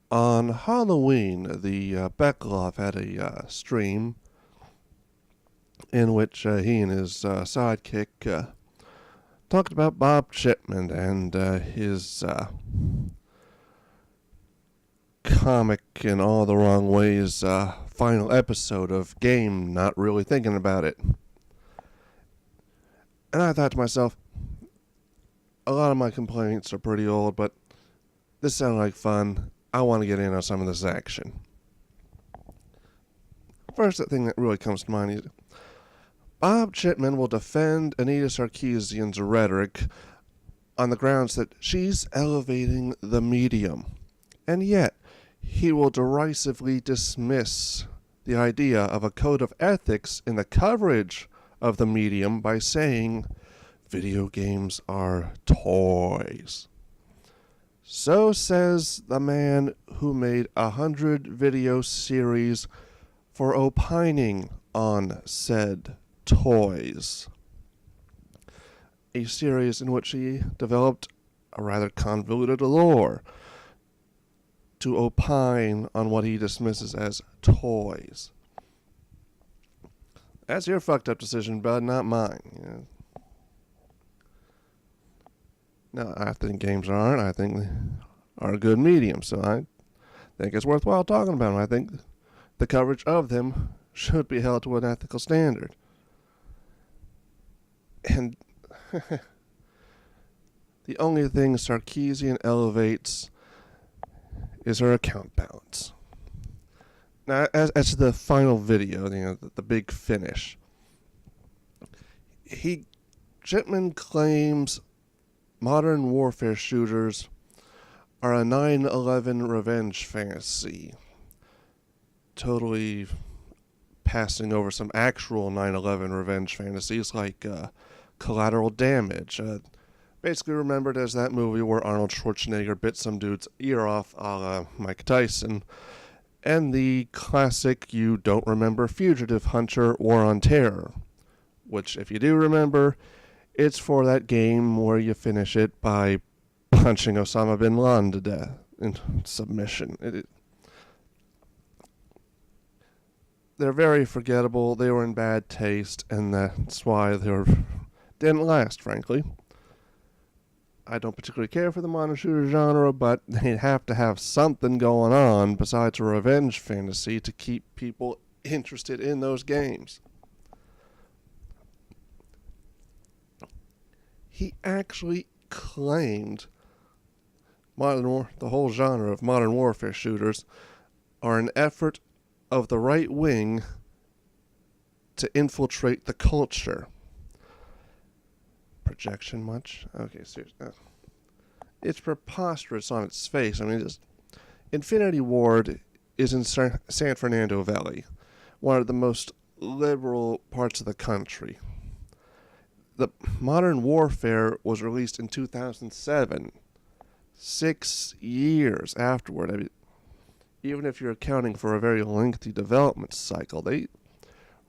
On Halloween, the Beklov had a stream in which he and his sidekick talked about Bob Chipman and his comic in all the wrong ways final episode of Game Not Really Thinking About It. And I thought to myself, a lot of my complaints are pretty old, but this sounded like fun. I want to get in on some of this action. First thing that really comes to mind is Bob Chipman will defend Anita Sarkeesian's rhetoric on the grounds that she's elevating the medium. And yet, he will derisively dismiss the idea of a code of ethics in the coverage of the medium by saying video games are toys. So says the man who made 100 video series for opining on said toys. A series in which he developed a rather convoluted lore to opine on what he dismisses as toys. That's your fucked up decision, bud, not mine. Now, I think games aren't. I think they are a good medium, so I think it's worthwhile talking about them. I think the coverage of them should be held to an ethical standard. And the only thing Sarkeesian elevates is her account balance. Now, as to the final video, the big finish, Chipman claims modern warfare shooters are a 9/11 revenge fantasy, totally passing over some actual 9/11 revenge fantasies like Collateral Damage, basically remembered as that movie where Arnold Schwarzenegger bit some dude's ear off a la Mike Tyson, and the classic you don't remember Fugitive Hunter War on Terror, which if you do remember, it's for that game where you finish it by punching Osama bin Laden to death in submission. They're very forgettable, they were in bad taste, and that's why they didn't last, frankly. I don't particularly care for the modern shooter genre, but they have to have something going on besides a revenge fantasy to keep people interested in those games. He actually claimed the whole genre of modern warfare shooters are an effort of the right wing to infiltrate the culture. Projection much? Okay, seriously. It's preposterous on its face. I mean, Infinity Ward is in San Fernando Valley, one of the most liberal parts of the country. The Modern Warfare was released in 2007, 6 years afterward. I mean, even if you're accounting for a very lengthy development cycle, they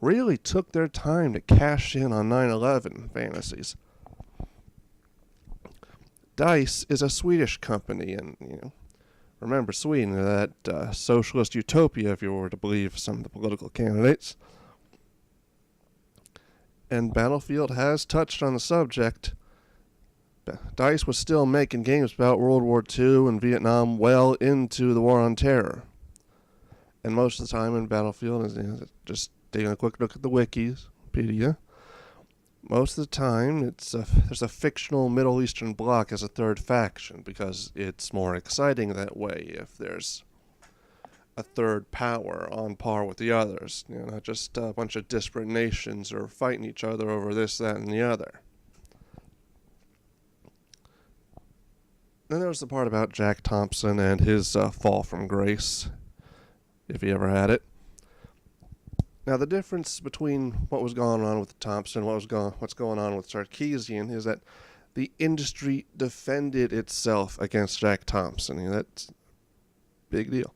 really took their time to cash in on 9/11 fantasies. DICE is a Swedish company, and remember Sweden, that socialist utopia, if you were to believe some of the political candidates. And Battlefield has touched on the subject. DICE was still making games about World War II and Vietnam well into the War on Terror. And most of the time in Battlefield, just taking a quick look at the Wikipedia, most of the time there's a fictional Middle Eastern bloc as a third faction because it's more exciting that way if there's a third power on par with the others. Not just a bunch of disparate nations or fighting each other over this, that, and the other. Then there was the part about Jack Thompson and his fall from grace, if he ever had it. Now, the difference between what was going on with Thompson and what's going on with Sarkeesian is that the industry defended itself against Jack Thompson. That's a big deal.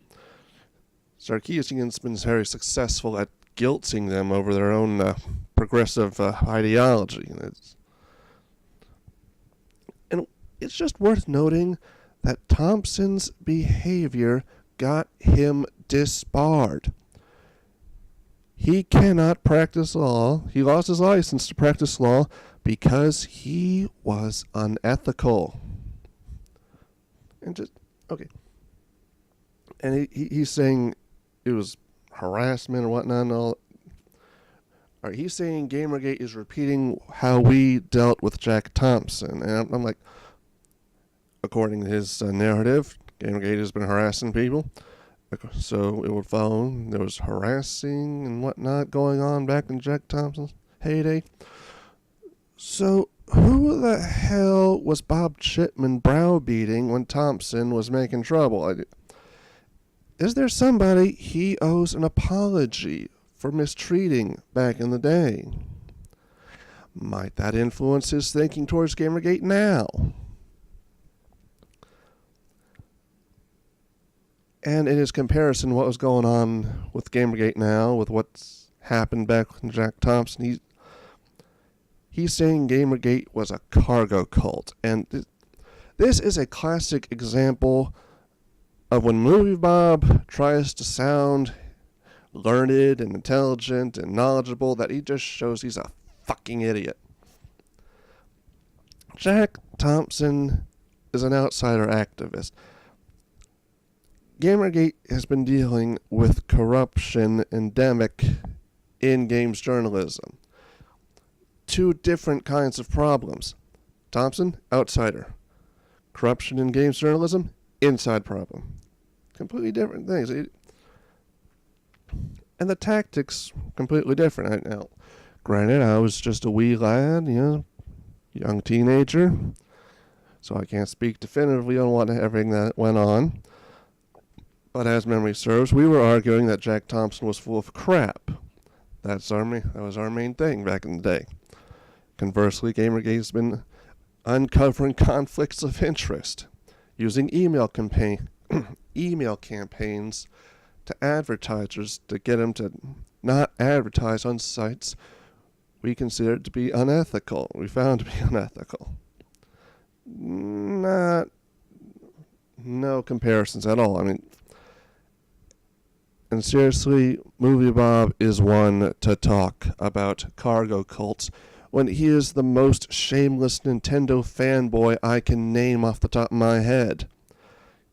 Sarkeesian's been very successful at guilting them over their own progressive ideology. And it's just worth noting that Thompson's behavior got him disbarred. He cannot practice law. He lost his license to practice law because he was unethical. And just, okay. And he's saying it was harassment or whatnot and all. All right, he's saying Gamergate is repeating how we dealt with Jack Thompson. And I'm like, according to his narrative, Gamergate has been harassing people. So it would follow there was harassing and whatnot going on back in Jack Thompson's heyday. So who the hell was Bob Chipman browbeating when Thompson was making trouble? Is there somebody he owes an apology for mistreating back in the day? Might that influence his thinking towards Gamergate now? And in his comparison, what was going on with Gamergate now, with what's happened back with Jack Thompson, he's saying Gamergate was a cargo cult. And this is a classic example of when MovieBob tries to sound learned and intelligent and knowledgeable, that he just shows he's a fucking idiot. Jack Thompson is an outsider activist. Gamergate has been dealing with corruption endemic in games journalism. Two different kinds of problems. Thompson, outsider. Corruption in games journalism, inside problem. Completely different things. And the tactics, completely different. Now, granted, I was just a wee lad, young teenager, so I can't speak definitively on what everything that went on. But as memory serves, we were arguing that Jack Thompson was full of crap. That was our main thing back in the day. Conversely, Gamergate's been uncovering conflicts of interest, using email campaigns to advertisers to get them to not advertise on sites we considered to be unethical. We found to be unethical. No comparisons at all. I mean, and seriously, MovieBob is one to talk about cargo cults when he is the most shameless Nintendo fanboy I can name off the top of my head.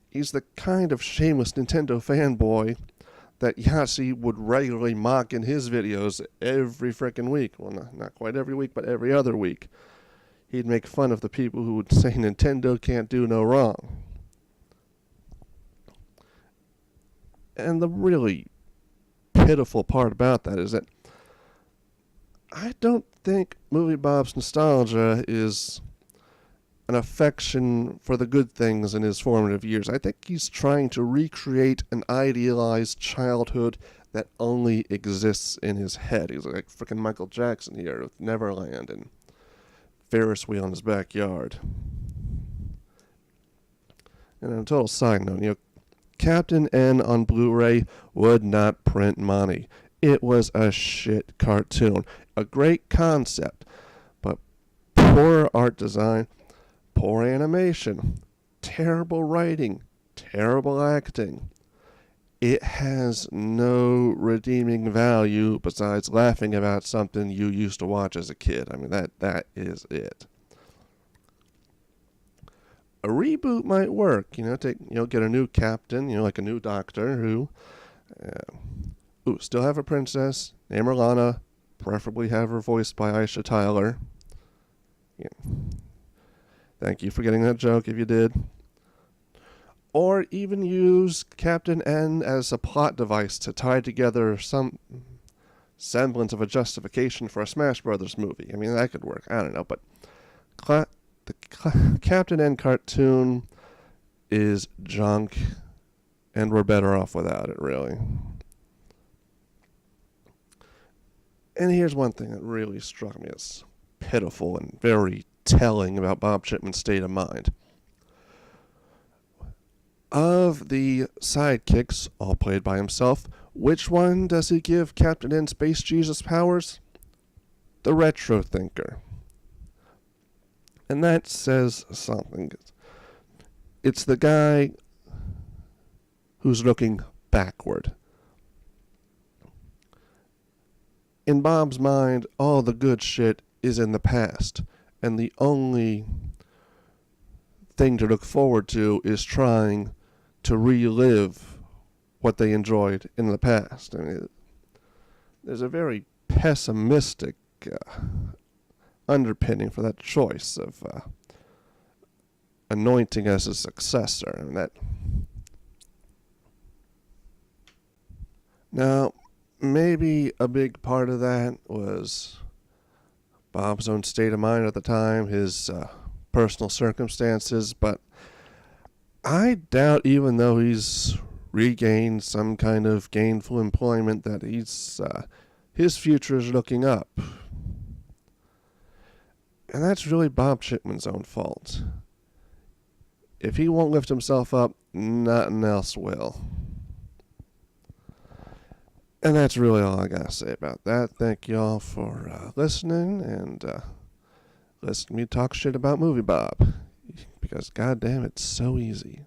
He's the kind of shameless Nintendo fanboy that Yahtzee would regularly mock in his videos every frickin' week. Well, not quite every week, but every other week. He'd make fun of the people who would say Nintendo can't do no wrong. And the really pitiful part about that is that I don't think MovieBob's nostalgia is an affection for the good things in his formative years. I think he's trying to recreate an idealized childhood that only exists in his head. He's like frickin' Michael Jackson here with Neverland and Ferris wheel in his backyard. And on a total side note, Captain N on Blu-ray would not print money. It was a shit cartoon. A great concept, but poor art design, poor animation, terrible writing, terrible acting. It has no redeeming value besides laughing about something you used to watch as a kid. I mean, that is it. A reboot might work, get a new captain, like a new doctor who, still have a princess, name her Lana, preferably have her voiced by Aisha Tyler. Yeah. Thank you for getting that joke if you did. Or even use Captain N as a plot device to tie together some semblance of a justification for a Smash Brothers movie. I mean, that could work. I don't know, but the Captain N cartoon is junk, and we're better off without it, really. And here's one thing that really struck me as pitiful and very telling about Bob Chipman's state of mind. Of the sidekicks, all played by himself, which one does he give Captain N Space Jesus powers? The Retro Thinker. And that says something. It's the guy who's looking backward. In Bob's mind, all the good shit is in the past, and the only thing to look forward to is trying to relive what they enjoyed in the past. I mean, there's a very pessimistic underpinning for that choice of anointing as a successor. And that now, maybe a big part of that was Bob's own state of mind at the time, his personal circumstances, but I doubt, even though he's regained some kind of gainful employment, that his future is looking up. And that's really Bob Chipman's own fault. If he won't lift himself up, nothing else will. And that's really all I gotta say about that. Thank you all for listening and listening to me talk shit about MovieBob. Because goddamn, it's so easy.